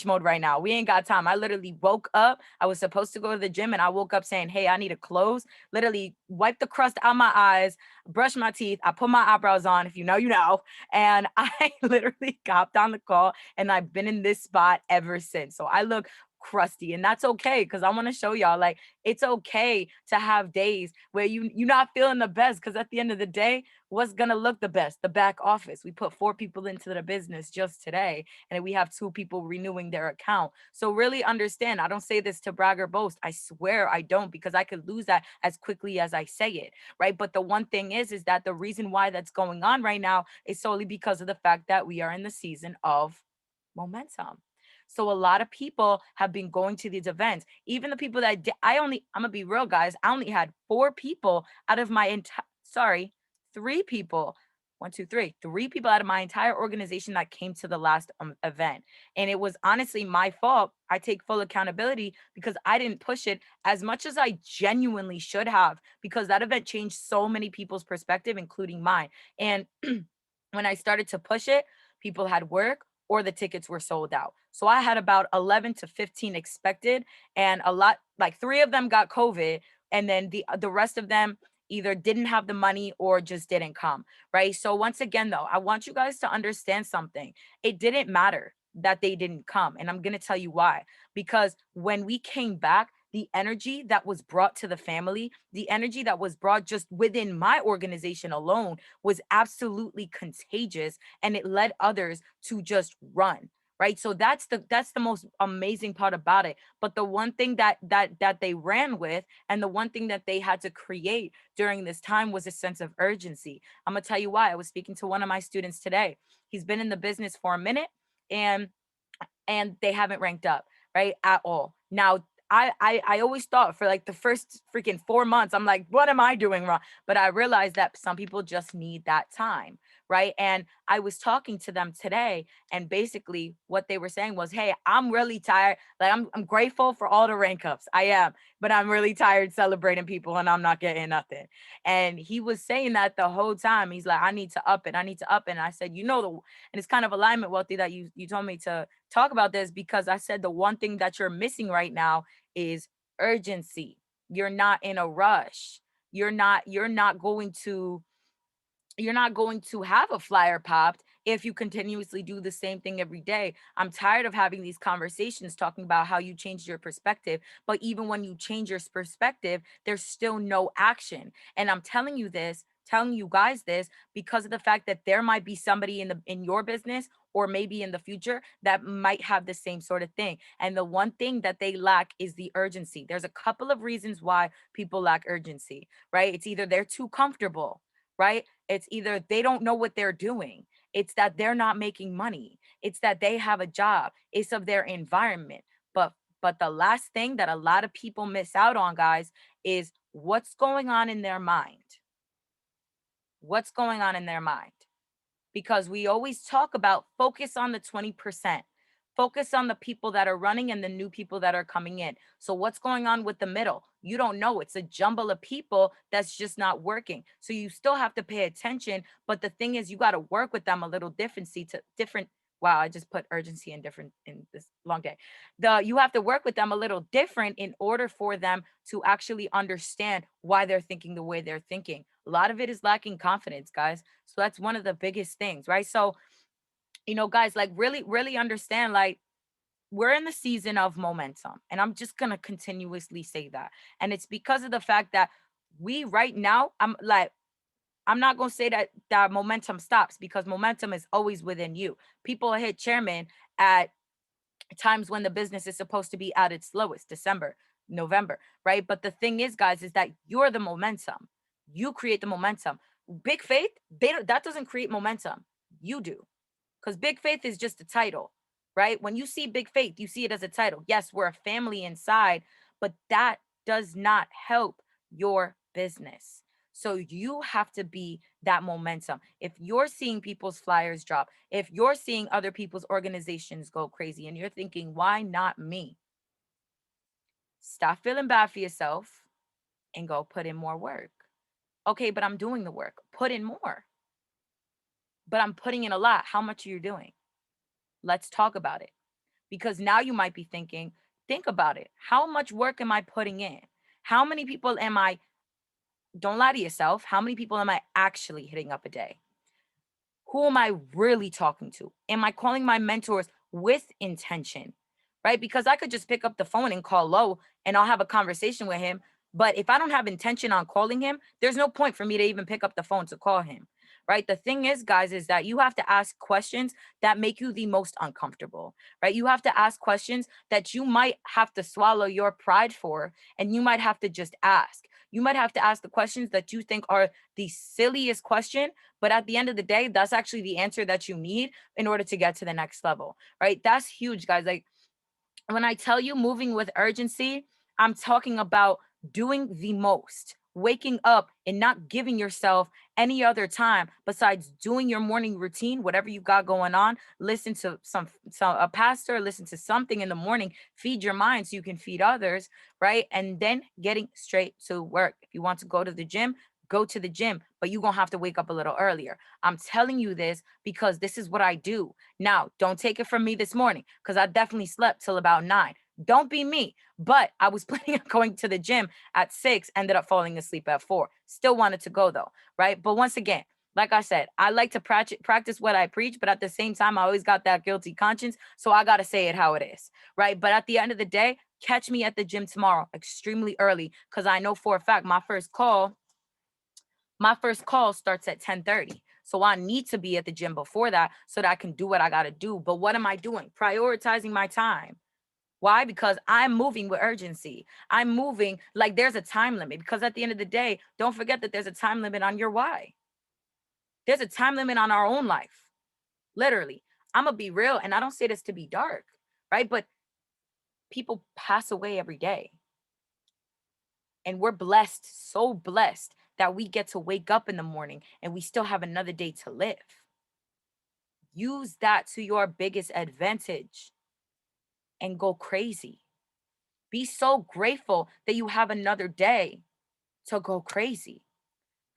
mode right now. We ain't got time. I literally woke up. I was supposed to go to the gym and I woke up saying, hey, I need to close. Literally wipe the crust out my eyes, brush my teeth. I put my eyebrows on. If you know, you know. And I literally hopped on the call and I've been in this spot ever since. So I look crusty and that's okay because I want to show y'all like it's okay to have days where you're not feeling the best because at the end of the day, what's gonna look the best? The back office. We put 4 people into the business just today and we have 2 people renewing their account. So really understand, I don't say this to brag or boast. I swear I don't because I could lose that as quickly as I say it, right? But the one thing is that the reason why that's going on right now is solely because of the fact that we are in the season of momentum. So a lot of people have been going to these events. Even the people that I'm gonna be real, guys. I only had 4 people out of my entire, sorry, 3 people. One, two, three. 3 people out of my entire organization that came to the last event. And it was honestly my fault. I take full accountability because I didn't push it as much as I genuinely should have, because that event changed so many people's perspective, including mine. And when I started to push it, people had work or the tickets were sold out. So I had about 11 to 15 expected, and a lot, like 3 of them got COVID, and then the rest of them either didn't have the money or just didn't come, right? So once again though, I want you guys to understand something. It didn't matter that they didn't come, and I'm going to tell you why. Because when we came back, the energy that was brought to the family, the energy that was brought just within my organization alone was absolutely contagious, and it led others to just run, right? So that's the most amazing part about it. But the one thing that they ran with, and the one thing that they had to create during this time, was a sense of urgency. I'm gonna tell you why. I was speaking to one of my students today. He's been in the business for a minute, and they haven't ranked up, right? At all. Now, I always thought for like the first freaking 4 months, I'm like, what am I doing wrong? But I realized that some people just need that time, right? And I was talking to them today, and basically what they were saying was, hey, I'm really tired. Like I'm grateful for all the rank ups. I am, but I'm really tired celebrating people and I'm not getting nothing. And he was saying that the whole time. He's like, I need to up it. I need to up it. And I said, and it's kind of alignment, Wealthy, that you told me to talk about this, because I said the one thing that you're missing right now is urgency. You're not in a rush. You're not going to have a flyer popped if you continuously do the same thing every day. I'm tired of having these conversations talking about how you changed your perspective, but even when you change your perspective, there's still no action. And I'm telling you guys this because of the fact that there might be somebody in your business, or maybe in the future, that might have the same sort of thing. And the one thing that they lack is the urgency. There's a couple of reasons why people lack urgency, right? It's either they're too comfortable, right? It's either they don't know what they're doing. It's that they're not making money. It's that they have a job. It's of their environment. But the last thing that a lot of people miss out on, guys, is what's going on in their mind. What's going on in their mind? Because we always talk about focus on the 20%. Focus on the people that are running and the new people that are coming in. So what's going on with the middle? You don't know. It's a jumble of people that's just not working. So you still have to pay attention, but the thing is you got to work with them a little different. Wow, I just put urgency in different in this long day. You have to work with them a little different in order for them to actually understand why they're thinking the way they're thinking. A lot of it is lacking confidence, guys. So that's one of the biggest things, right? So, guys, like really, really understand, like, we're in the season of momentum. And I'm just going to continuously say that. And it's because of the fact that we right now, I'm not going to say that momentum stops, because momentum is always within you. People hit chairman at times when the business is supposed to be at its lowest, December, November, right? But the thing is, guys, is that you're the momentum. You create the momentum. Big faith, that doesn't create momentum. You do. Because big faith is just a title, right? When you see big faith, you see it as a title. Yes, we're a family inside, but that does not help your business. So you have to be that momentum. If you're seeing people's flyers drop, if you're seeing other people's organizations go crazy, and you're thinking, why not me? Stop feeling bad for yourself and go put in more work. Okay, but I'm doing the work. Put in more. But I'm putting in a lot. How much are you doing? Let's talk about it. Because now you might be thinking, think about it. How much work am I putting in? How many people am I, don't lie to yourself, how many people am I actually hitting up a day? Who am I really talking to? Am I calling my mentors with intention? Right? Because I could just pick up the phone and call Low and I'll have a conversation with him. But if I don't have intention on calling him, there's no point for me to even pick up the phone to call him. Right? The thing is, guys, is that you have to ask questions that make you the most uncomfortable. Right? You have to ask questions that you might have to swallow your pride for, and you might have to just ask. You might have to ask the questions that you think are the silliest question, but at the end of the day, that's actually the answer that you need in order to get to the next level, right? That's huge, guys. Like when I tell you moving with urgency, I'm talking about doing the most, waking up and not giving yourself any other time besides doing your morning routine, whatever you got going on. Listen to some a pastor, listen to something in the morning, feed your mind so you can feed others, right? And then getting straight to work. If you want to go to the gym, go to the gym, but you're gonna have to wake up a little earlier. I'm telling you this because this is what I do. Now, don't take it from me this morning because I definitely slept till about 9. Don't be me. But I was planning on going to the gym at 6, ended up falling asleep at 4. Still wanted to go though, right? But once again, like I said, I like to practice what I preach, but at the same time, I always got that guilty conscience. So I got to say it how it is, right? But at the end of the day, catch me at the gym tomorrow, extremely early, because I know for a fact my first call starts at 10:30. So I need to be at the gym before that so that I can do what I got to do. But what am I doing? Prioritizing my time. Why? Because I'm moving with urgency. I'm moving like there's a time limit. Because at the end of the day, don't forget that there's a time limit on your why. There's a time limit on our own life. Literally. I'm going to be real. And I don't say this to be dark, right? But people pass away every day. And we're blessed, so blessed that we get to wake up in the morning and we still have another day to live. Use that to your biggest advantage and go crazy. Be so grateful that you have another day to go crazy.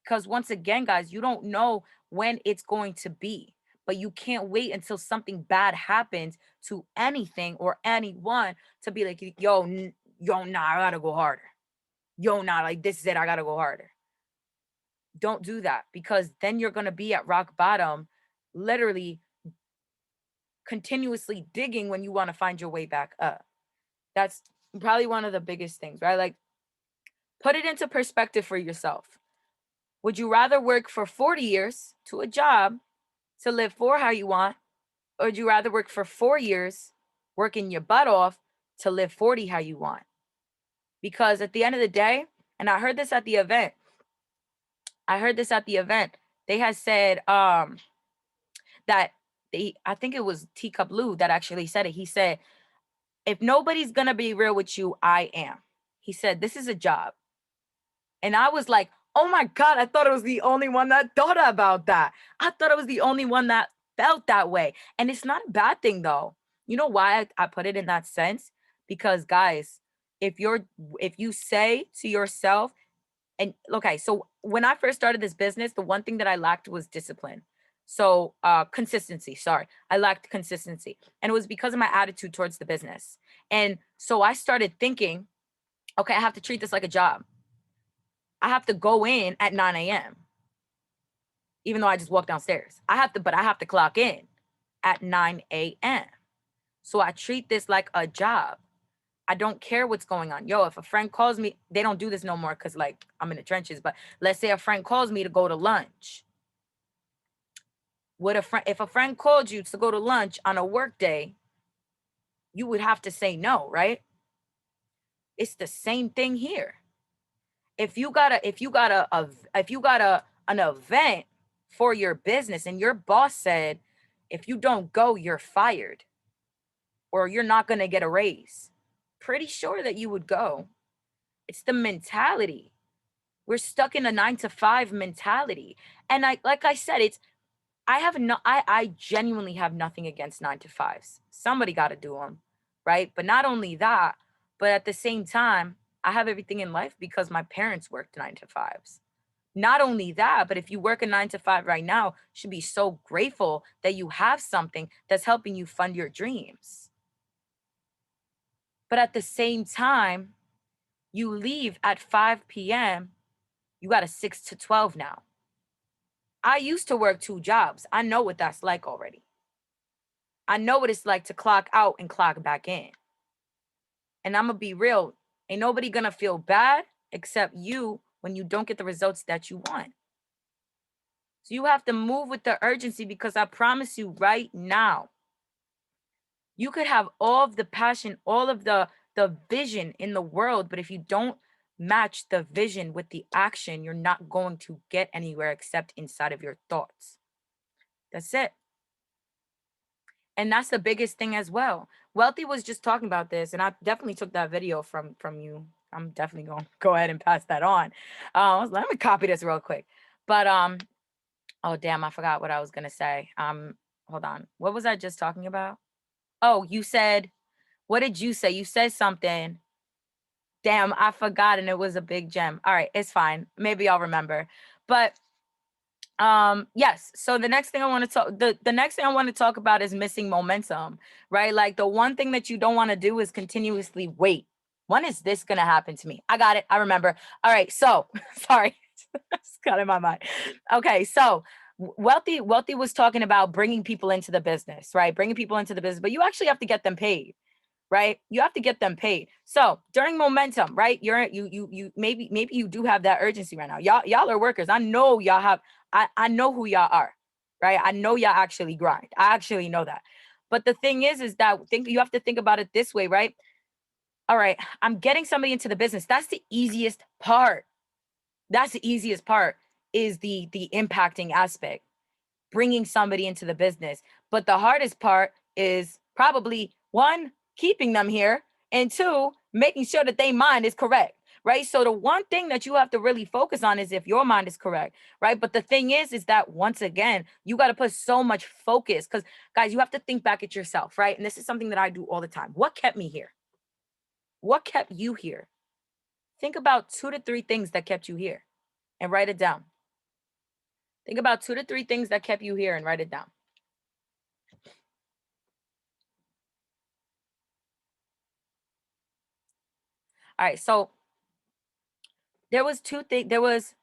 Because once again, guys, you don't know when it's going to be, but you can't wait until something bad happens to anything or anyone to be like, yo, nah, I gotta go harder. Yo, nah, like this is it, I gotta go harder. Don't do that because then you're gonna be at rock bottom, literally continuously digging when you want to find your way back up. That's probably one of the biggest things, right? Like, put it into perspective for yourself. Would you rather work for 40 years to a job to live for how you want, or would you rather work for 4 years, working your butt off to live 40 how you want? Because at the end of the day, and I heard this at the event, they had said that I think it was Teacup Lou that actually said it. He said, if nobody's gonna be real with you, I am. He said, this is a job. And I was like, oh my God, I thought I was the only one that thought about that. I thought I was the only one that felt that way. And it's not a bad thing though. You know why I put it in that sense? Because guys, if you say to yourself, and okay, so when I first started this business, the one thing that I lacked was discipline. So consistency, sorry. I lacked consistency. And it was because of my attitude towards the business. And so I started thinking, okay, I have to treat this like a job. I have to go in at 9 a.m. even though I just walk downstairs. But I have to clock in at 9 a.m. So I treat this like a job. I don't care what's going on. Yo, if a friend calls me, they don't do this no more because like I'm in the trenches. But let's say a friend calls me to go to lunch. If a friend called you to go to lunch on a work day, you would have to say no, right? It's the same thing here. If you got an event for your business and your boss said, if you don't go, you're fired or you're not going to get a raise, pretty sure that you would go. It's the mentality. We're stuck in a 9 to 5 mentality. And like I said, I genuinely have nothing against 9 to 5s. Somebody got to do them, right? But not only that, but at the same time, I have everything in life because my parents worked 9 to 5s. Not only that, but if you work a 9 to 5 right now, you should be so grateful that you have something that's helping you fund your dreams. But at the same time, you leave at 5 p.m., you got a 6 to 12 now. I used to work 2 jobs. I know what that's like already. I know what it's like to clock out and clock back in. And I'm gonna be real, ain't nobody gonna feel bad except you when you don't get the results that you want. So you have to move with the urgency, because I promise you right now, you could have all of the passion, all of the vision in the world, but if you don't match the vision with the action, you're not going to get anywhere except inside of your thoughts. That's it. And that's the biggest thing as well. Wealthy was just talking about this, and I definitely took that video from you. I'm definitely going to go ahead and pass that on. Let me copy this real quick. But oh damn, I forgot what I was gonna say. Hold on. What was I just talking about? Oh, you said, what did you say? You said something. Damn, I forgot, and it was a big gem. All right, it's fine. Maybe I'll remember. But yes, so the next thing I want to talk the next thing I want to talk about is missing momentum, right? Like, the one thing that you don't want to do is continuously wait. When is this gonna happen to me? I got it. I remember. All right, so sorry. It's got in my mind. Okay, so Wealthy was talking about bringing people into the business, right? Bringing people into the business, but you actually have to get them paid, right? You have to get them paid. So during momentum, right? You maybe you do have that urgency right now. Y'all are workers. I know y'all have. I know who y'all are, right? I know y'all actually grind. I actually know that. But the thing is that you have to think about it this way, right? All right, I'm getting somebody into the business. That's the easiest part. That's the easiest part, is the impacting aspect, bringing somebody into the business. But the hardest part is probably, one, keeping them here, and two, making sure that their mind is correct, right? So the one thing that you have to really focus on is if your mind is correct, right? But the thing is that once again, you got to put so much focus, because guys, you have to think back at yourself, right? And this is something that I do all the time. What kept me here? What kept you here? Think about 2 to 3 things that kept you here and write it down. Think about 2 to 3 things that kept you here and write it down. All right, so there was I think there was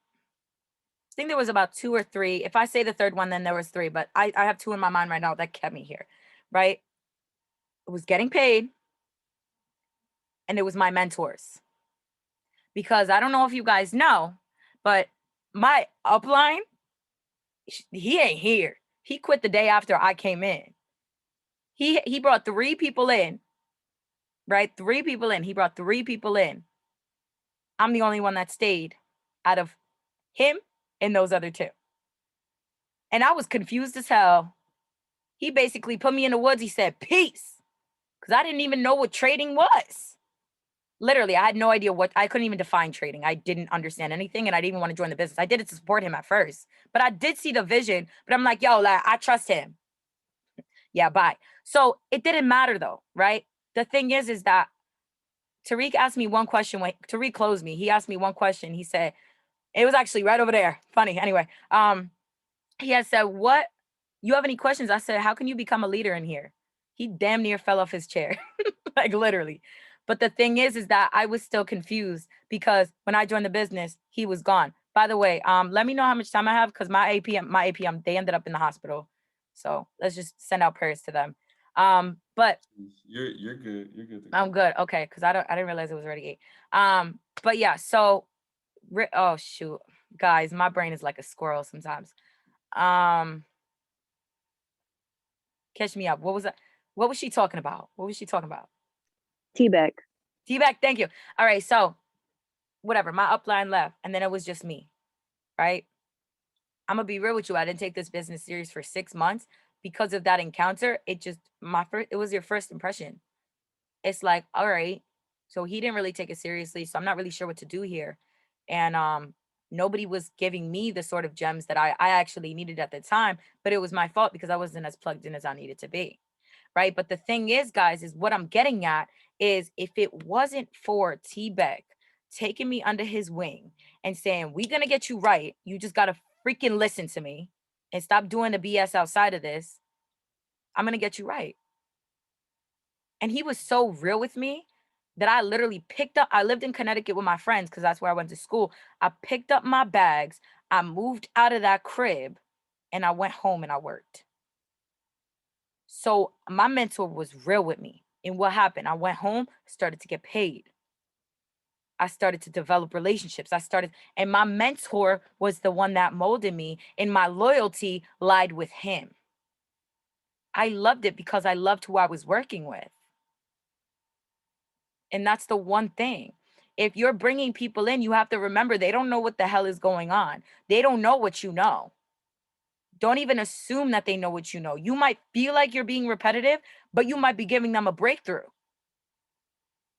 about 2 or 3. If I say the third one, then there was 3, but I have 2 in my mind right now that kept me here, right? It was getting paid, and it was my mentors. Because I don't know if you guys know, but my upline, he ain't here. He quit the day after I came in. He brought 3 people in, right? 3 people in. He brought 3 people in. I'm the only one that stayed out of him and those other 2. And I was confused as hell. He basically put me in the woods. He said, peace. Because I didn't even know what trading was. Literally, I had no idea I couldn't even define trading. I didn't understand anything, and I didn't even want to join the business. I did it to support him at first, but I did see the vision. But I'm like, yo, like, I trust him. Yeah, bye. So it didn't matter though, right? The thing is that Tariq asked me one question when Tariq closed me. He asked me one question. He said, it was actually right over there. Funny. Anyway, he had said, what, you have any questions? I said, how can you become a leader in here? He damn near fell off his chair, like literally. But the thing is that I was still confused, because when I joined the business, he was gone. By the way, let me know how much time I have, because my APM, they ended up in the hospital. So let's just send out prayers to them. But You're good. You're good to I'm go. good. Okay, because I didn't realize it was already 8. But yeah, so oh shoot, guys, my brain is like a squirrel sometimes. Um, Catch me up. What was that? What was she talking about? What was she talking about? T-Bag. T-Back, thank you. All right, so whatever, my upline left, and then it was just me, right? I'm gonna be real with you. I didn't take this business serious for 6 months because of that encounter. It was your first impression. It's like, all right, so he didn't really take it seriously, so I'm not really sure what to do here. And nobody was giving me the sort of gems that I actually needed at the time, but it was my fault because I wasn't as plugged in as I needed to be. Right. But the thing is, guys, is what I'm getting at is, if it wasn't for T-Beck taking me under his wing and saying, we're going to get you right, you just got to freaking listen to me and stop doing the BS outside of this, I'm going to get you right. And he was so real with me. that I literally picked up. I lived in Connecticut with my friends because that's where I went to school. I picked up my bags, I moved out of that crib, and I went home and I worked. So my mentor was real with me. And what happened? I went home, started to get paid. I started to develop relationships. And my mentor was the one that molded me, and my loyalty lied with him. I loved it because I loved who I was working with. And that's the one thing. If you're bringing people in, you have to remember they don't know what the hell is going on. They don't know what you know. Don't even assume that they know what you know. You might feel like you're being repetitive, but you might be giving them a breakthrough.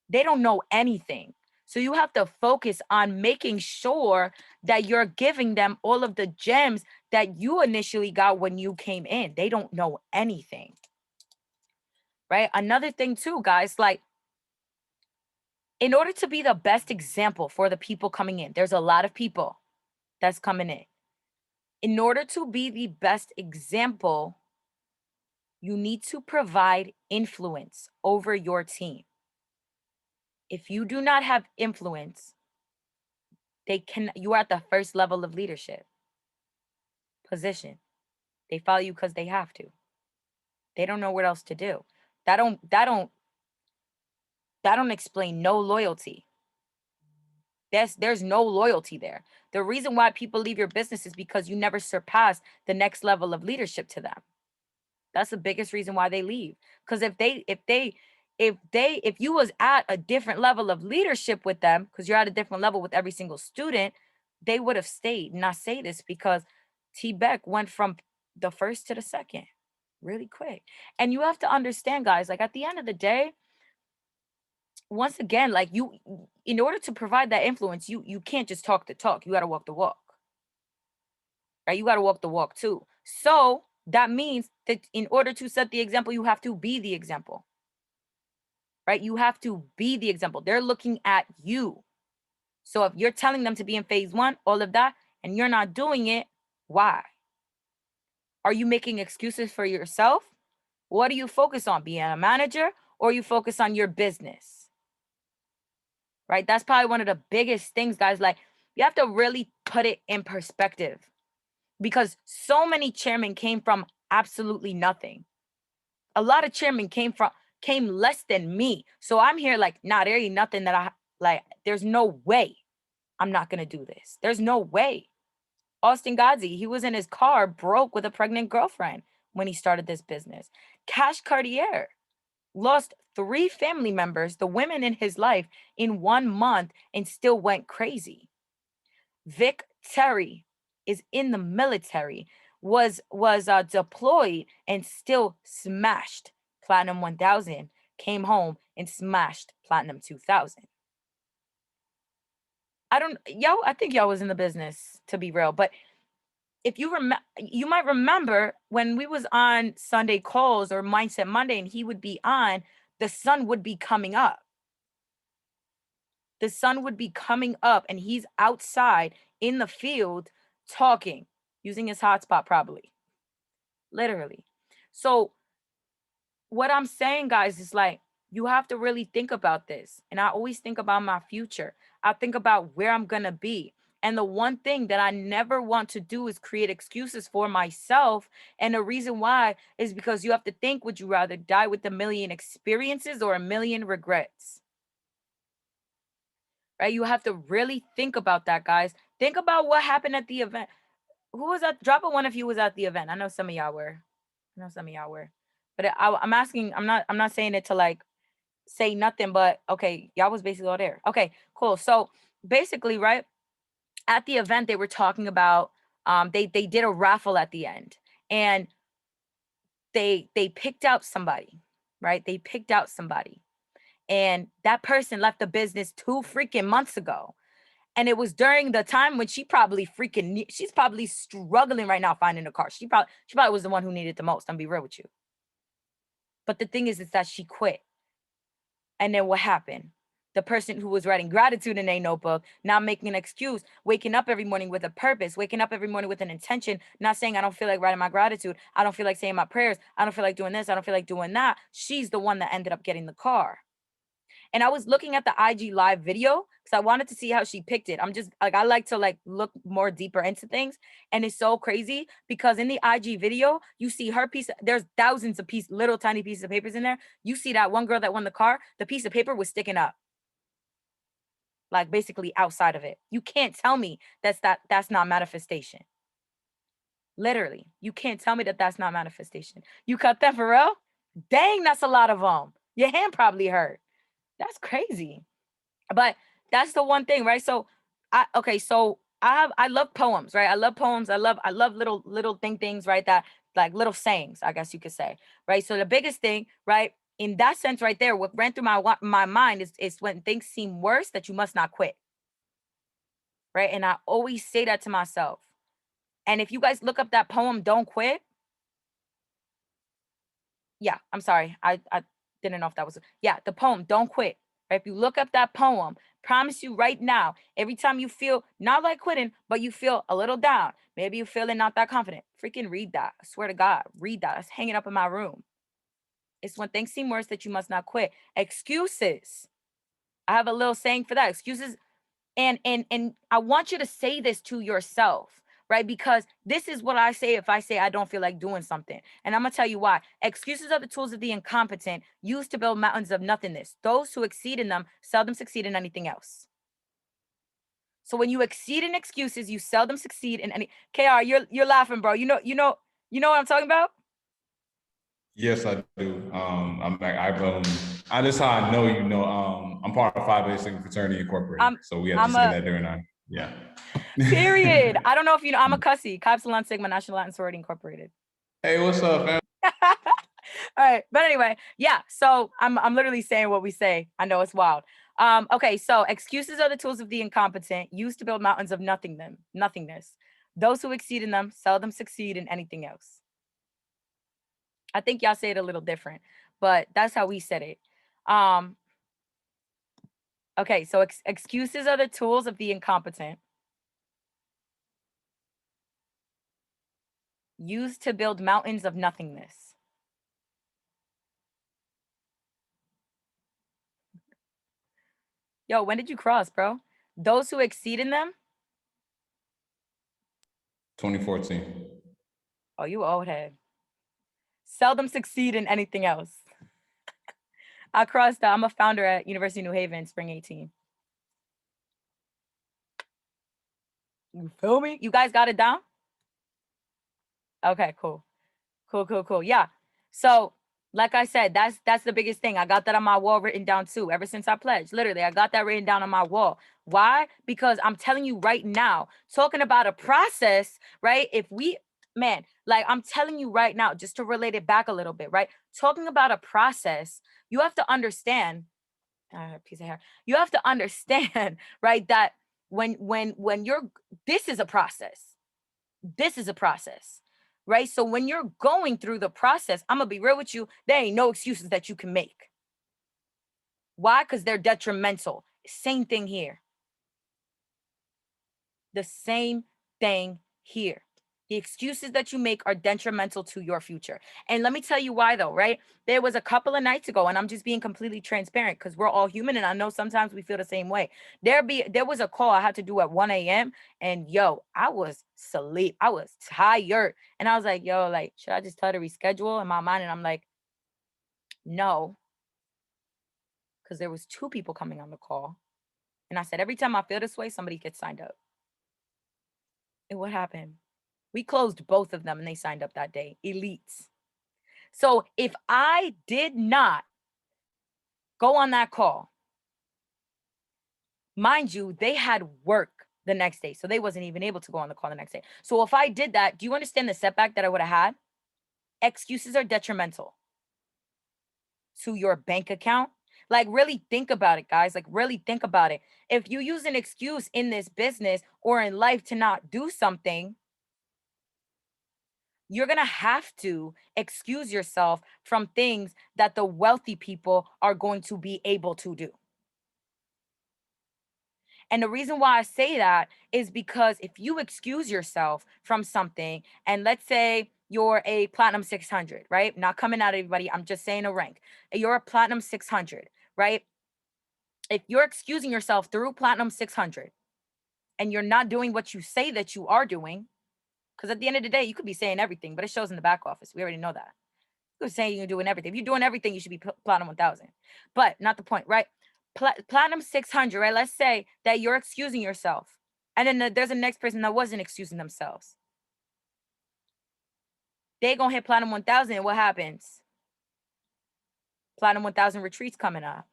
They don't know anything. So you have to focus on making sure that you're giving them all of the gems that you initially got when you came in. They don't know anything. Right? Another thing too, guys, like in order to be the best example for the people coming in, there's a lot of people that's coming in. In order to be the best example, you need to provide influence over your team. If you do not have influence, you are at the first level of leadership position. They follow you because they have to. They don't know what else to do. That don't explain no loyalty. There's no loyalty there. The reason why people leave your business is because you never surpass the next level of leadership to them. That's the biggest reason why they leave. Because if you was at a different level of leadership with them, because you're at a different level with every single student, they would have stayed. And I say this because T Beck went from the first to the second really quick. And you have to understand, guys, like at the end of the day, once again, like in order to provide that influence, you can't just talk the talk. You got to walk the walk. Right? You got to walk the walk too. So that means that in order to set the example, you have to be the example. Right? You have to be the example. They're looking at you. So if you're telling them to be in phase 1, all of that, and you're not doing it, why? Are you making excuses for yourself? What do you focus on? Being a manager, or you focus on your business? Right? That's probably one of the biggest things, guys. Like, you have to really put it in perspective, because so many chairmen came from absolutely nothing. A lot of chairmen came less than me. So I'm here like, nah, there ain't nothing that I like. There's no way I'm not gonna do this. There's no way. Austin Godsey, he was in his car broke with a pregnant girlfriend when he started this business. Cash Cartier lost 3 family members, the women in his life, in 1 month, and still went crazy. Vic Terry is in the military, was deployed and still smashed Platinum 1000, came home and smashed Platinum 2000. I think y'all was in the business, to be real, but if you remember, you might remember when we was on Sunday calls or Mindset Monday and he would be on, the sun would be coming up. The sun would be coming up and he's outside in the field talking, using his hotspot probably, literally. So what I'm saying, guys, is like, you have to really think about this. And I always think about my future. I think about where I'm going to be. And the one thing that I never want to do is create excuses for myself. And the reason why is because you have to think, would you rather die with a million experiences or a million regrets? Right? You have to really think about that, guys. Think about what happened at the event. Who was at, drop a one if you was at the event. I know some of y'all were. I know some of y'all were. But I'm asking, I'm not saying it to like say nothing, but okay, y'all was basically all there. Okay, cool. So basically, right, at the event they were talking about they did a raffle at the end, and they picked out somebody, right? They picked out somebody, and that person left the business 2 freaking months ago. And it was during the time when she's probably struggling right now finding a car. She probably was the one who needed the most. I'm be real with you. But the thing is that she quit. And then what happened? The person who was writing gratitude in a notebook, now making an excuse, waking up every morning with a purpose, waking up every morning with an intention, not saying, I don't feel like writing my gratitude. I don't feel like saying my prayers. I don't feel like doing this. I don't feel like doing that. She's the one that ended up getting the car. And I was looking at the IG live video because I wanted to see how she picked it. I'm just like, I like to like look more deeper into things. And it's so crazy because in the IG video, you see her piece, there's thousands of little tiny pieces of papers in there. You see that one girl that won the car, the piece of paper was sticking up, like basically outside of it. You can't tell me that's not manifestation. Literally, you can't tell me that that's not manifestation. You cut that for real? Dang, that's a lot of them. Your hand probably hurt. That's crazy. But that's the one thing, right? So I love poems, right? I love poems. I love little things, right? That like little sayings, I guess you could say, right? So the biggest thing, right? In that sense right there, what ran through my mind is when things seem worse that you must not quit, right? And I always say that to myself. And if you guys look up that poem, Don't Quit. Yeah, I'm sorry. I didn't know if that was, yeah, the poem, Don't Quit. Right? If you look up that poem, promise you right now, every time you feel not like quitting, but you feel a little down, maybe you feeling not that confident, freaking read that. I swear to God, read that. It's hanging up in my room. It's when things seem worse that you must not quit. Excuses. I have a little saying for that. Excuses, and I want you to say this to yourself, right? Because this is what I say if I say I don't feel like doing something. And I'm gonna tell you why. Excuses are the tools of the incompetent used to build mountains of nothingness. Those who exceed in them seldom succeed in anything else. So when you exceed in excuses, you seldom succeed in any. KR, you're laughing, bro. You know what I'm talking about? Yes, I do. I'm like I just how I know you know. I'm part of Phi Beta Sigma Fraternity Incorporated, so we have to I'm say a that during our period. I don't know if you know. I'm a cussy. Chi Epsilon Sigma National Latin Sorority Incorporated. Hey, what's up, fam? All right, but anyway, yeah. So I'm literally saying what we say. I know it's wild. Okay, so excuses are the tools of the incompetent used to build mountains of nothingness. Those who exceed in them seldom succeed in anything else. I think y'all say it a little different, but that's how we said it. Um, okay, so excuses are the tools of the incompetent used to build mountains of nothingness. Yo, when did you cross, bro? Those who exceed in them? 2014. Oh, you old head. Seldom succeed in anything else. I crossed I'm a founder at University of New Haven, Spring 18. You feel me? You guys got it down? Okay, cool. Cool. Yeah. So, like I said, that's the biggest thing. I got that on my wall written down too. Ever since I pledged, literally, I got that written down on my wall. Why? Because I'm telling you right now, talking about a process, right? Man, like I'm telling you right now, just to relate it back a little bit, right? Talking about a process, you have to understand, piece of hair. You have to understand, right, that when you're, this is a process. This is a process, right? So when you're going through the process, I'm gonna be real with you, there ain't no excuses that you can make. Why? Because they're detrimental. Same thing here. The same thing here. The excuses that you make are detrimental to your future. And let me tell you why, though, right? There was a couple of nights ago, and I'm just being completely transparent because we're all human, and I know sometimes we feel the same way. There was a call I had to do at 1 a.m. and yo, I was asleep. I was tired. And I was like, yo, like, should I just tell her to reschedule in my mind? And I'm like, no, because there was two people coming on the call. And I said, every time I feel this way, somebody gets signed up. And what happened? We closed both of them and they signed up that day, elites. So if I did not go on that call, mind you, they had work the next day. So they wasn't even able to go on the call the next day. So if I did that, do you understand the setback that I would have had? Excuses are detrimental to your bank account. Like, really think about it, guys. Like, really think about it. If you use an excuse in this business or in life to not do something, you're going to have to excuse yourself from things that the wealthy people are going to be able to do. And the reason why I say that is because if you excuse yourself from something, and let's say you're a platinum 600, right? Not coming at everybody, I'm just saying a rank. You're a platinum 600, right? if you're excusing yourself through Platinum 600 and you're not doing what you say that you are doing, because at the end of the day, you could be saying everything, but it shows in the back office. We already know that. You're saying you're doing everything. If you're doing everything, you should be Platinum 1000. But not the point, right? Platinum 600, right? Let's say that you're excusing yourself. And then there's a next person that wasn't excusing themselves. They gonna hit Platinum 1000. What happens? Platinum 1000 retreats coming up.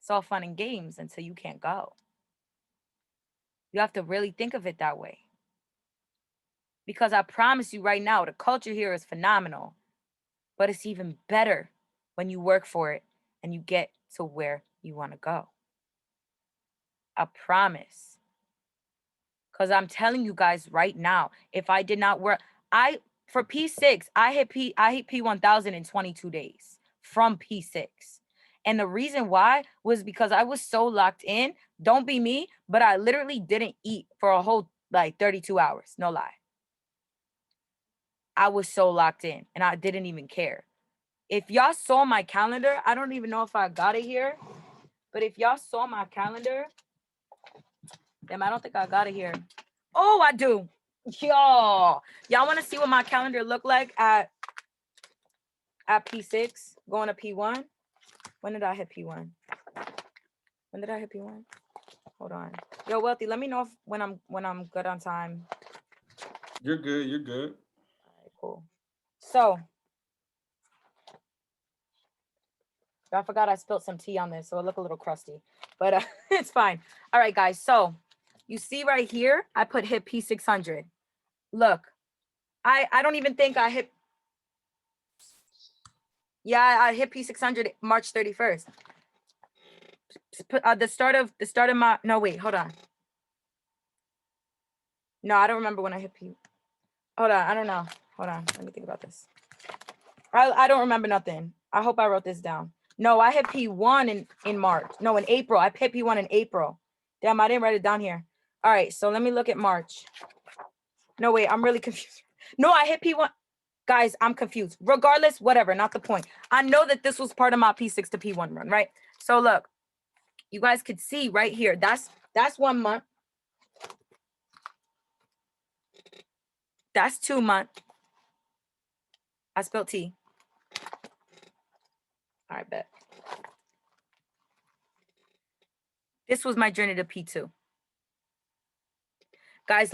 It's all fun and games until you can't go. You have to really think of it that way. Because I promise you right now, the culture here is phenomenal. But it's even better when you work for it and you get to where you want to go. I promise. Because I'm telling you guys right now, if I did not work, for P6, I hit P1000 in 22 days from P6. And the reason why was because I was so locked in. Don't be me, but I literally didn't eat for a whole 32 hours. No lie. I was so locked in and I didn't even care. If y'all saw my calendar, I don't even know if I got it here, but if y'all saw my calendar, damn, I don't think I got it here. Oh, I do. Y'all want to see what my calendar looked like at P6 going to P1? When did I hit P1? When did I hit P1? Hold on. Yo, Wealthy, let me know when I'm good on time. You're good. You're good. All right, cool. So, I forgot I spilled some tea on this, so it looked a little crusty, but it's fine. All right, guys. So you see right here, I put hit P600. Look, I don't even think I hit. Yeah, I hit P600 March 31st. The start of my, no, wait, hold on. No, I don't remember when I hit P. Hold on, I don't know. Hold on, let me think about this. I don't remember nothing. I hope I wrote this down. No, I hit P1 in March. No, in April. I hit P1 in April. Damn, I didn't write it down here. All right, so let me look at March. No, wait, I'm really confused. No, I hit P1. Guys, I'm confused. Regardless, whatever, not the point. I know that this was part of my P6 to P1 run, right? So look, you guys could see right here. That's 1 month. That's 2 months. I spelled T. All right, bet. This was my journey to P2. Guys,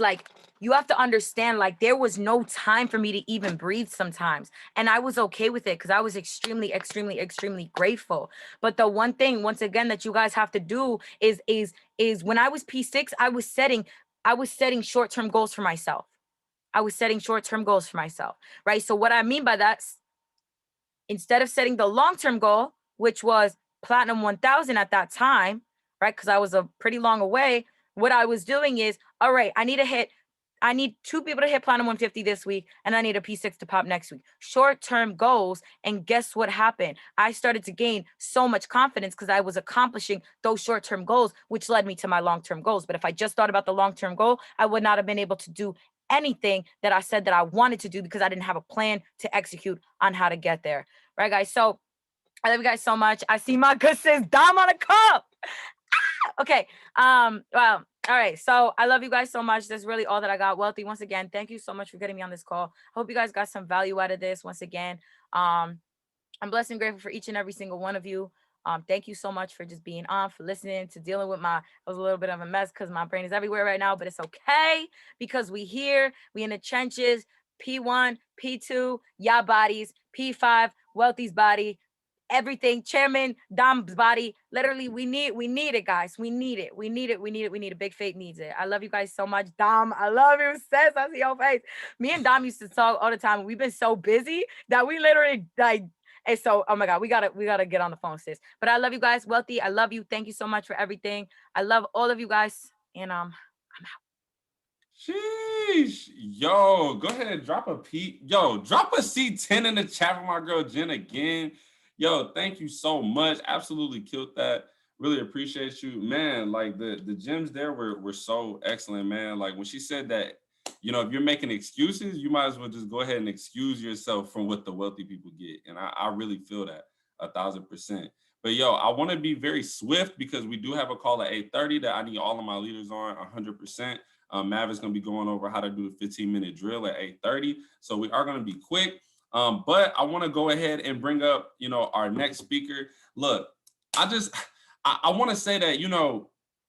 you have to understand, there was no time for me to even breathe sometimes. And I was okay with it because I was extremely, extremely, extremely grateful. But the one thing, once again, that you guys have to do is when I was P6, I was setting short-term goals for myself. Right? So what I mean by that, instead of setting the long-term goal, which was Platinum 1000 at that time, right? Because I was a pretty long away. What I was doing is, all right, I need 2 people to hit Platinum 150 this week, and I need a P6 to pop next week. Short-term goals. And guess what happened? I started to gain so much confidence because I was accomplishing those short-term goals, which led me to my long-term goals. But if I just thought about the long-term goal, I would not have been able to do anything that I said that I wanted to do because I didn't have a plan to execute on how to get there. Right, guys? So I love you guys so much. I see my good sis Dom on a cup. Okay. Well, all right. So I love you guys so much. That's really all that I got. Wealthy, once again, thank you so much for getting me on this call. Hope you guys got some value out of this. Once again, I'm blessed and grateful for each and every single one of you. Thank you so much for just being on, for listening, to dealing with I was a little bit of a mess because my brain is everywhere right now, but it's okay because we in the trenches. P1, P2, y'all bodies, P5, Wealthy's body, everything, Chairman Dom's body. Literally, we need it, guys. We need it. Big Faith needs it. I love you guys so much. Dom, I love you, sis. I see your face. Me and Dom used to talk all the time. We've been so busy that we literally and so, oh my God, we gotta get on the phone, sis. But I love you guys. Wealthy, I love you. Thank you so much for everything. I love all of you guys. And I'm out. Sheesh. Yo, go ahead and drop a C10 in the chat for my girl Jen again. Yo, thank you so much. Absolutely killed that. Really appreciate you, man. The gems there were so excellent, man. When she said that, if you're making excuses, you might as well just go ahead and excuse yourself from what the wealthy people get. And I really feel that 1,000%. But yo, I want to be very swift because we do have a call at 8:30 that I need all of my leaders on 100%. Mav is going to be going over how to do a 15-minute drill at 8:30. So we are going to be quick. But I want to go ahead and bring up, our next speaker. Look, I want to say that,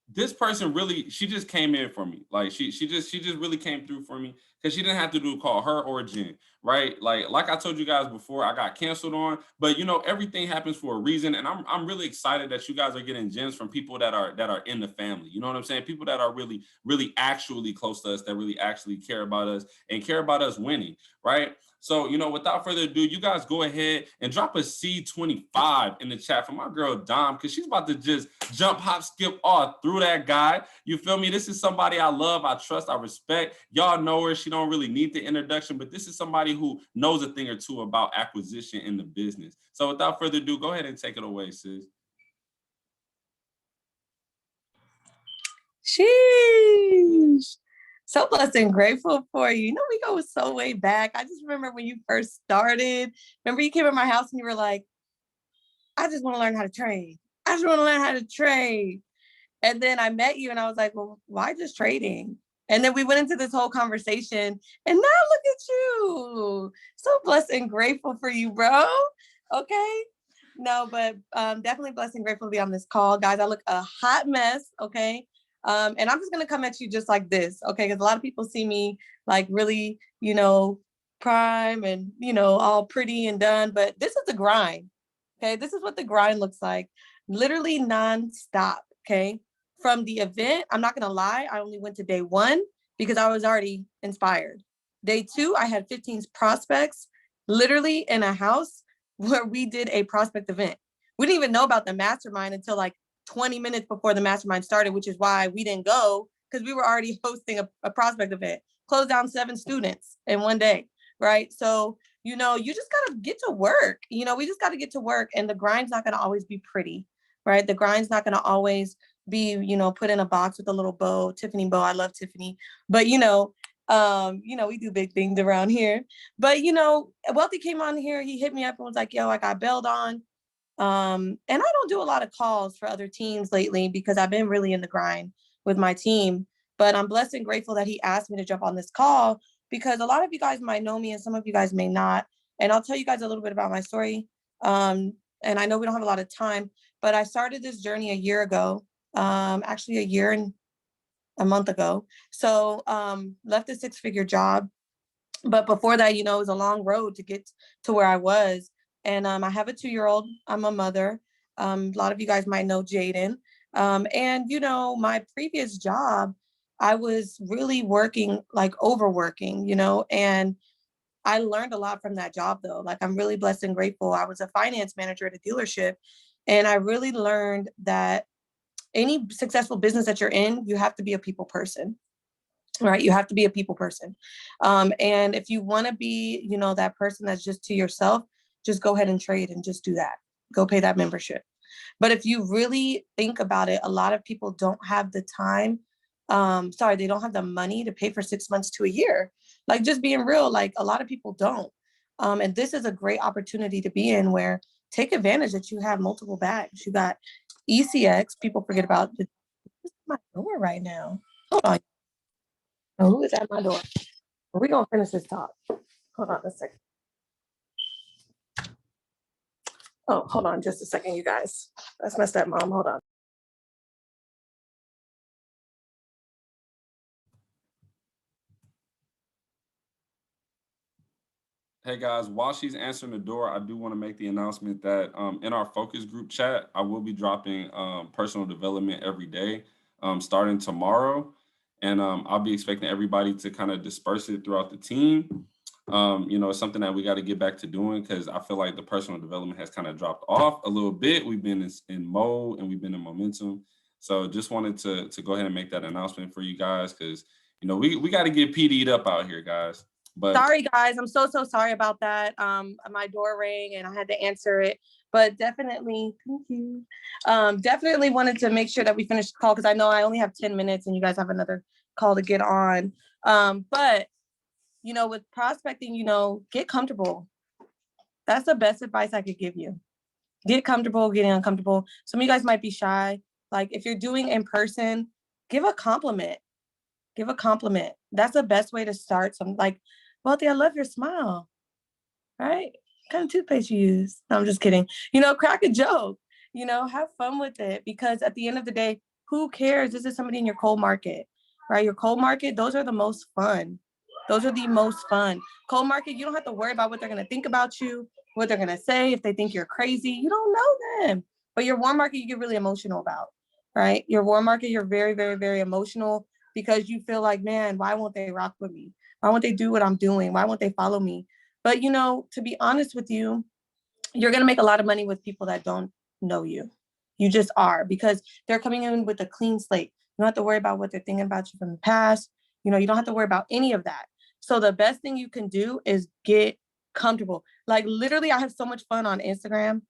this person really, she just came in for me. Like she just really came through for me because she didn't have to do a call, her or Jen, right? Like I told you guys before, I got canceled on, but everything happens for a reason. And I'm really excited that you guys are getting gems from people that are in the family. You know what I'm saying? People that are really, really actually close to us, that really actually care about us and care about us winning, right? So, without further ado, you guys go ahead and drop a C25 in the chat for my girl Dom, because she's about to just jump, hop, skip all through that guy. You feel me? This is somebody I love, I trust, I respect. Y'all know her. She don't really need the introduction, but this is somebody who knows a thing or two about acquisition in the business. So without further ado, go ahead and take it away, sis. Sheesh. So blessed and grateful for you. We go so way back. I just remember when you first started. Remember you came in my house and you were like, I just want to learn how to trade. I just want to learn how to trade. And then I met you and I was like, well, why just trading? And then we went into this whole conversation and now look at you. So blessed and grateful for you, bro. Okay. No, but definitely blessed and grateful to be on this call. Guys, I look a hot mess. Okay. And I'm just going to come at you just like this. Okay. Because a lot of people see me like really, prime and, all pretty and done. But this is the grind. Okay. This is what the grind looks like. Literally nonstop. Okay. From the event, I'm not going to lie. I only went to day 1 because I was already inspired. Day 2, I had 15 prospects literally in a house where we did a prospect event. We didn't even know about the mastermind until like 20 minutes before the mastermind started, which is why we didn't go, because we were already hosting a prospect event. Closed down 7 students in one day, right? So, you just got to get to work. We just got to get to work, and the grind's not going to always be pretty, right? The grind's not going to always be, put in a box with a little bow, Tiffany bow. I love Tiffany, but we do big things around here. But Wealthy came on here. He hit me up and was like, "Yo, I got bailed on." And I don't do a lot of calls for other teams lately because I've been really in the grind with my team. But I'm blessed and grateful that he asked me to jump on this call because a lot of you guys might know me and some of you guys may not. And I'll tell you guys a little bit about my story. And I know we don't have a lot of time, but I started this journey a year ago. Actually a year and a month ago. So left a 6-figure job. But before that, it was a long road to get to where I was. And I have a 2-year-old. I'm a mother. A lot of you guys might know Jaden. And my previous job, I was really working, like overworking, and I learned a lot from that job though. Like I'm really blessed and grateful. I was a finance manager at a dealership, and I really learned that any successful business that you're in, you have to be a people person, right? You have to be a people person. And if you want to be, that person that's just to yourself, just go ahead and trade and just do that. Go pay that membership. But if you really think about it, a lot of people don't have the time. They don't have the money to pay for 6 months to a year. Like just being real, like a lot of people don't. And this is a great opportunity to be in where take advantage that you have multiple bags. You got ECX, people forget about who's at my door right now. Hold on. Oh, who is at my door? We're gonna finish this talk. Hold on a second. Oh, hold on just a second, you guys. That's my stepmom. Hold on. Hey guys, while she's answering the door, I do want to make the announcement that in our focus group chat, I will be dropping personal development every day starting tomorrow. And I'll be expecting everybody to kind of disperse it throughout the team. It's something that we got to get back to doing because I feel like the personal development has kind of dropped off a little bit. We've been in mode and we've been in momentum. So just wanted to go ahead and make that announcement for you guys because, we got to get PD'd up out here, guys. But sorry guys, I'm so sorry about that. My door rang and I had to answer it, but definitely thank you. Definitely wanted to make sure that we finished the call because I know I only have 10 minutes and you guys have another call to get on. But with prospecting, get comfortable. That's the best advice I could give you. Get comfortable getting uncomfortable. Some of you guys might be shy. Like if you're doing in person, give a compliment. Give a compliment. That's the best way to start. Some like, Wealthy, I love your smile. Right? What kind of toothpaste you use? No, I'm just kidding. Crack a joke. Have fun with it, because at the end of the day, who cares? This is somebody in your cold market, right? Your cold market, those are the most fun. Those are the most fun. Cold market, you don't have to worry about what they're going to think about you, what they're going to say, if they think you're crazy. You don't know them. But your warm market, you get really emotional about, right? Your warm market, you're very, very, very emotional because you feel like, man, why won't they rock with me? Why won't they do what I'm doing? Why won't they follow me? But, to be honest with you, you're going to make a lot of money with people that don't know you. You just are, because they're coming in with a clean slate. You don't have to worry about what they're thinking about you from the past. You don't have to worry about any of that. So the best thing you can do is get comfortable. Like literally, I have so much fun on Instagram.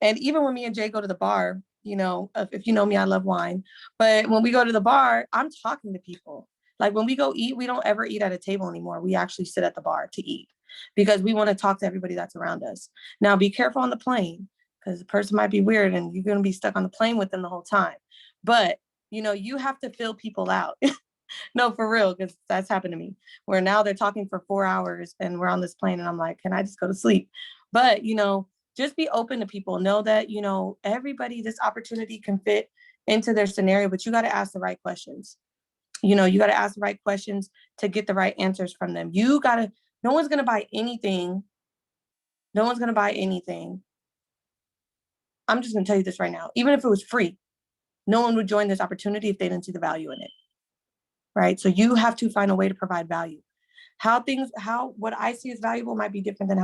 And even when me and Jay go to the bar, if you know me, I love wine. But when we go to the bar, I'm talking to people. Like when we go eat, we don't ever eat at a table anymore. We actually sit at the bar to eat because we want to talk to everybody that's around us. Now, be careful on the plane, because the person might be weird and you're going to be stuck on the plane with them the whole time. But, you have to fill people out. No, for real, because that's happened to me, where now they're talking for 4 hours and we're on this plane and I'm like, can I just go to sleep? But, just be open to people. Know that, everybody, this opportunity can fit into their scenario, but you got to ask the right questions. You got to ask the right questions to get the right answers from them. No one's going to buy anything. No one's going to buy anything. I'm just going to tell you this right now. Even if it was free, no one would join this opportunity if they didn't see the value in it. Right? So you have to find a way to provide value. What I see as valuable might be different than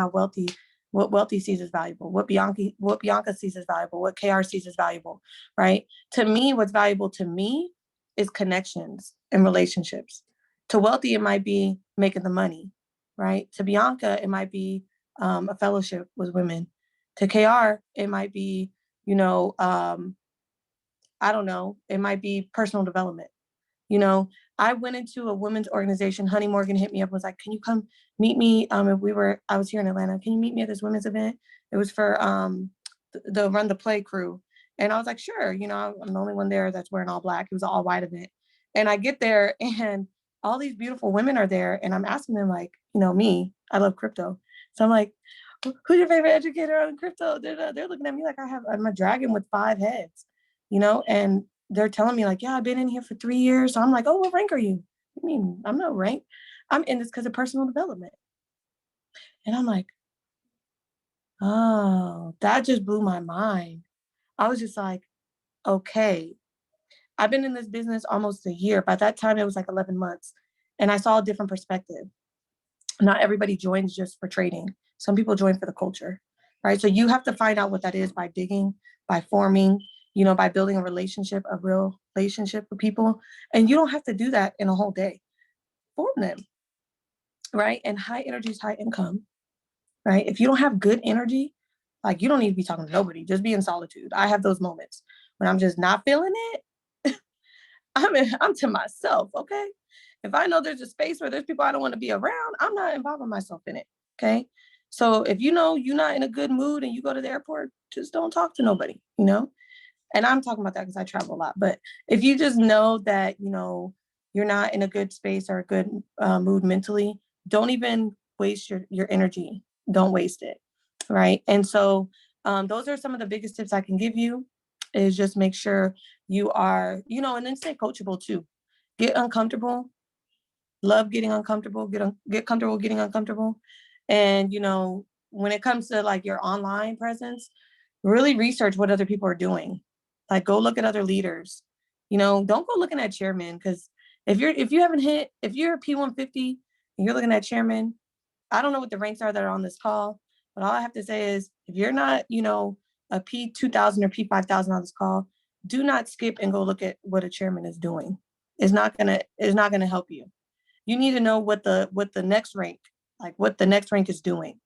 what Wealthy sees as valuable, what Bianca sees as valuable, what KR sees as valuable, right? To me, what's valuable to me is connections and relationships. To Wealthy, it might be making the money, right? To Bianca, it might be a fellowship with women. To KR, it might be, I don't know, it might be personal development. I went into a women's organization. Honey Morgan hit me up, was like, can you come meet me? I was here in Atlanta. Can you meet me at this women's event? It was for the Run the Play crew. And I was like, sure. I'm the only one there that's wearing all black. It was an all white event. And I get there and all these beautiful women are there. And I'm asking them like, me, I love crypto. So I'm like, who's your favorite educator on crypto? They're looking at me like I'm a dragon with 5 heads, and they're telling me like, yeah, I've been in here for 3 years. So I'm like, oh, what rank are you? I mean, I'm no rank. I'm in this because of personal development. And I'm like, oh, that just blew my mind. I was just like, okay, I've been in this business almost a year. By that time, it was like 11 months. And I saw a different perspective. Not everybody joins just for trading. Some people join for the culture, right? So you have to find out what that is by digging, by forming, by building a real relationship with people. And you don't have to do that in a whole day. Form them, right? And high energy is high income, right? If you don't have good energy, like you don't need to be talking to nobody, just be in solitude. I have those moments when I'm just not feeling it. I'm to myself, okay? If I know there's a space where there's people I don't want to be around, I'm not involving myself in it, okay? So if you're not in a good mood and you go to the airport, just don't talk to nobody, And I'm talking about that because I travel a lot. But if you just know that, you're not in a good space or a good mood mentally, don't even waste your energy. Don't waste it, right? And so those are some of the biggest tips I can give you, is just make sure you are, and then stay coachable too. Get uncomfortable. Love getting uncomfortable. Get comfortable getting uncomfortable. And, when it comes to like your online presence, really research what other people are doing. Like go look at other leaders. Don't go looking at chairmen, because if you're a P150 and you're looking at chairman, I don't know what the ranks are that are on this call, but all I have to say is if you're not, a P2000 or P5000 on this call, do not skip and go look at what a chairman is doing. It's not gonna help you. You need to know what the next rank, like what the next rank is doing.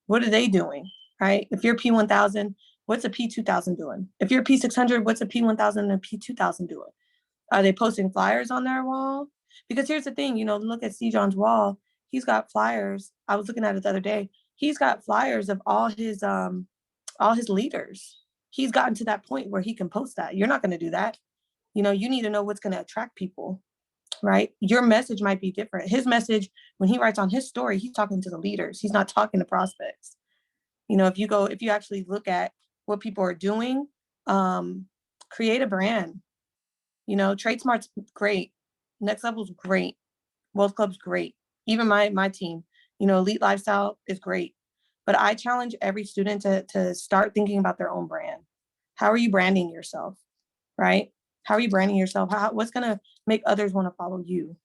What are they doing, right? If you're P1000, what's a P2000 doing? If you're P600, what's a P1000 and a P2000 doing? Are they posting flyers on their wall? Because here's the thing, look at C. John's wall. He's got flyers. I was looking at it the other day. He's got flyers of all his leaders. he's gotten to that point where he can post that. You're not going to do that. You know, you need to know what's going to attract people, right? Your message might be different. His message, when he writes on his story, he's talking to the leaders. He's not talking to prospects. You know, if you actually look at what people are doing, create a brand. You know, Trade Smart's great. Next Level's great. Wealth Club's great. Even my team, you know, Elite Lifestyle is great. But I challenge every student to start thinking about their own brand. How are you branding yourself, right? How are you branding yourself? What's going to make others want to follow you?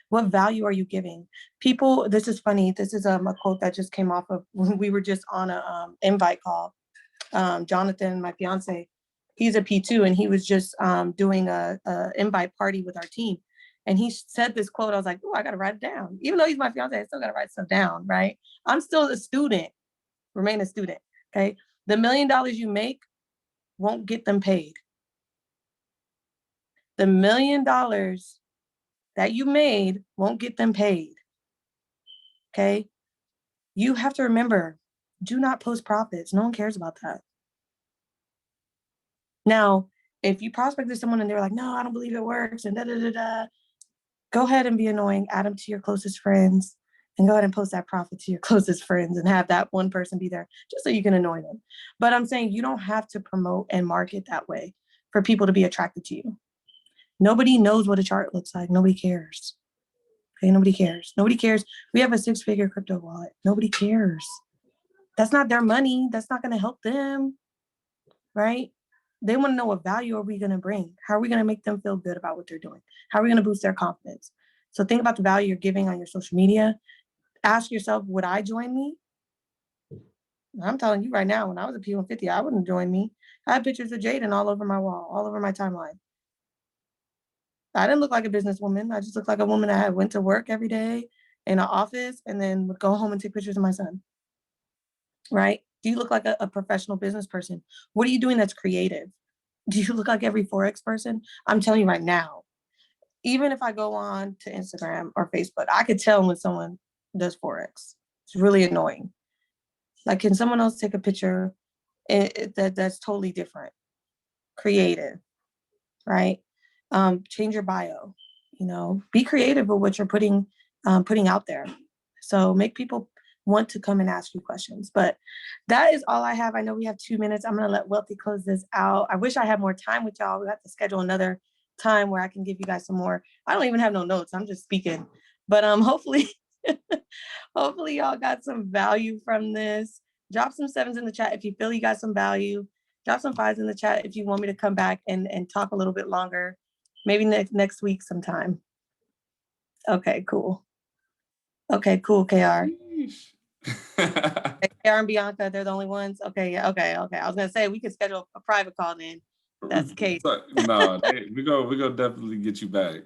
What value are you giving? People, this is funny. This is a quote that just came off of when we were just on a invite call. Jonathan, my fiance, he's a P2, and he was just doing a invite party with our team. And he said this quote. I was like, oh, I got to write it down. Even though he's my fiance, I still got to write stuff down, right? I'm still a student, remain a student, okay? The $1 million you make won't get them paid. The $1 million that you made won't get them paid, okay? You have to remember, do not post profits. No one cares about that. Now, if you prospected someone and they're like, no, I don't believe it works, and da-da-da-da, go ahead and be annoying, add them to your closest friends, and go ahead and post that profit to your closest friends and have that one person be there just so you can annoy them. But I'm saying you don't have to promote and market that way for people to be attracted to you. Nobody knows what a chart looks like. Nobody cares. Okay, nobody cares. Nobody cares. We have a 6-figure crypto wallet. Nobody cares. That's not their money. That's not going to help them, right? They want to know what value are we going to bring? How are we going to make them feel good about what they're doing? How are we going to boost their confidence? So think about the value you're giving on your social media. Ask yourself, would I join me? I'm telling you right now, when I was a P150, I wouldn't join me. I had pictures of Jaden all over my wall, all over my timeline. I didn't look like a businesswoman. I just looked like a woman that went to work every day in an office and then would go home and take pictures of my son, right? Do you look like a professional business person? What are you doing that's creative? Do you look like every Forex person? I'm telling you right now, even if I go on to Instagram or Facebook, I could tell when someone does Forex. It's really annoying. Like, can someone else take a picture that's totally different? Creative, right? Change your bio, you know, be creative with what you're putting out there. So make people want to come and ask you questions. But that is all I have. I know we have 2 minutes. I'm going to let Wealthy close this out. I wish I had more time with y'all. We have to schedule another time where I can give you guys some more. I don't even have no notes. I'm just speaking. But hopefully, hopefully y'all got some value from this. Drop some 7s in the chat if you feel you got some value. Drop some 5s in the chat if you want me to come back and talk a little bit longer. Maybe next week sometime. Okay, cool. Okay, cool, KR. KR and Bianca, they're the only ones. Okay, yeah, okay. I was gonna say we could schedule a private call then. If that's the case. No, we go definitely get you back.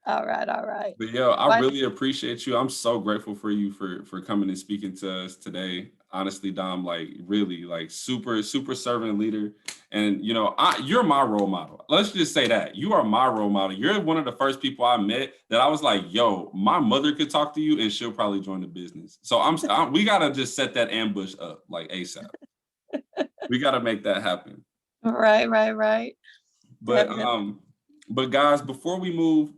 All right. But yo, I really appreciate you. I'm so grateful for you for coming and speaking to us today. Honestly, Dom, like really, like super servant leader. And you know, you're my role model. Let's just say that. You are my role model. You're one of the first people I met that I was like, yo, my mother could talk to you and she'll probably join the business. So we gotta just set that ambush up like ASAP. We gotta make that happen. Right. But guys, before we move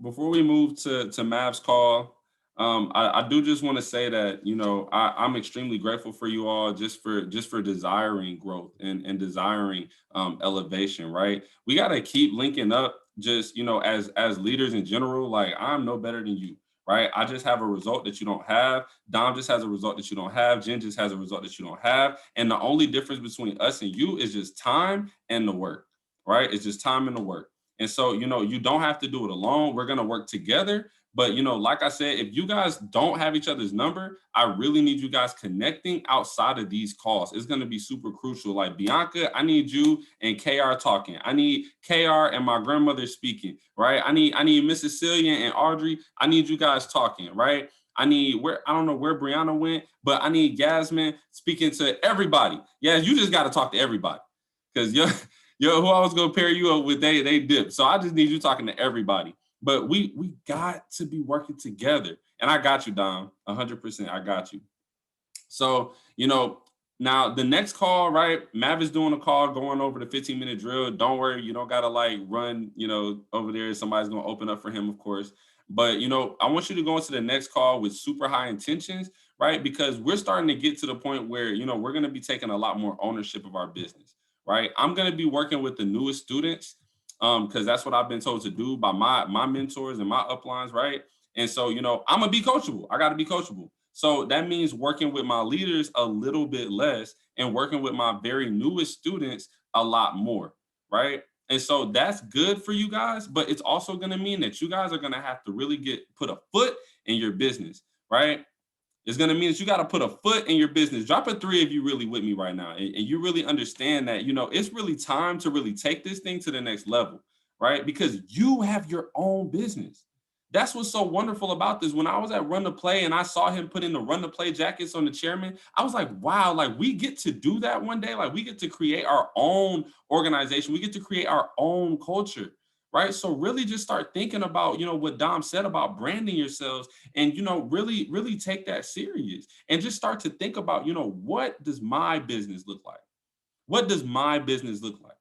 to Mav's call, I do just want to say that, you know, I'm extremely grateful for you all just for desiring growth and desiring elevation, right? We got to keep linking up just, you know, as leaders in general. Like, I'm no better than you, right? I just have a result that you don't have. Dom just has a result that you don't have. Jen just has a result that you don't have. And the only difference between us and you is just time and the work, right? It's just time and the work. And so, you know, you don't have to do it alone. We're going to work together. But, you know, like I said, if you guys don't have each other's number, I really need you guys connecting outside of these calls. It's going to be super crucial. Like, Bianca, I need you and KR talking. I need KR and my grandmother speaking, right? I need Miss Cecilia and Audrey. I need you guys talking, right? I don't know where Brianna went, but I need Yasmin speaking to everybody. Yeah, you just got to talk to everybody because yo, who I was gonna pair you up with, they dip. So I just need you talking to everybody. But we got to be working together. And I got you, Dom, 100%. I got you. So, you know, Now, the next call, right? Mav is doing a call, going over the 15-minute drill. Don't worry, you don't gotta like run, over there. Somebody's gonna open up for him, of course. But I want you to go into the next call with super high intentions, right? Because we're starting to get to the point where we're gonna be taking a lot more ownership of our business, right? I'm gonna be working with the newest students, because that's what I've been told to do by my mentors and my uplines, right? And so, I'm gonna be coachable. I gotta be coachable. So that means working with my leaders a little bit less and working with my very newest students a lot more, right? And so that's good for you guys, but it's also going to mean that you guys are going to have to really put a foot in your business, right? It's going to mean that you got to put a foot in your business. Drop a 3 if you really with me right now. And you really understand that, it's really time to really take this thing to the next level, right? Because you have your own business. That's what's so wonderful about this. When I was at Run the Play and I saw him put in the Run the Play jackets on the chairman, I was like, wow, like we get to do that one day. Like we get to create our own organization. We get to create our own culture, right? So really just start thinking about, what Dom said about branding yourselves and, really, really take that serious and just start to think about, what does my business look like? What does my business look like?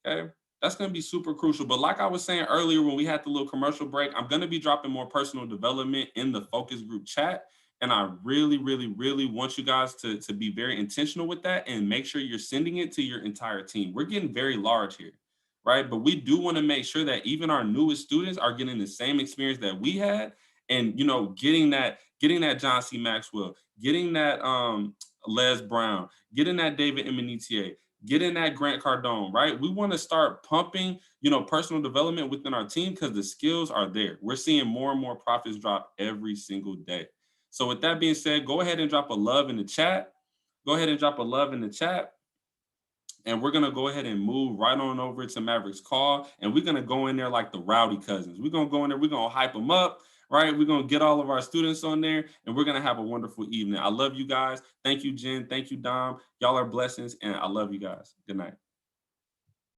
Okay. That's going to be super crucial. But like I was saying earlier, when we had the little commercial break, I'm going to be dropping more personal development in the focus group chat. And I really, really, really want you guys to be very intentional with that and make sure you're sending it to your entire team. We're getting very large here, right? But we do want to make sure that even our newest students are getting the same experience that we had and, getting that John C. Maxwell, getting that Les Brown, getting that David Emanitier, get in that Grant Cardone, right? We want to start pumping, personal development within our team because the skills are there. We're seeing more and more profits drop every single day. So with that being said, go ahead and drop a love in the chat. Go ahead and drop a love in the chat. And we're going to go ahead and move right on over to Maverick's call. And we're going to go in there like the Rowdy Cousins. We're going to go in there. We're going to hype them up. Right? We're going to get all of our students on there and we're going to have a wonderful evening. I love you guys. Thank you, Jen. Thank you, Dom. Y'all are blessings and I love you guys. Good night.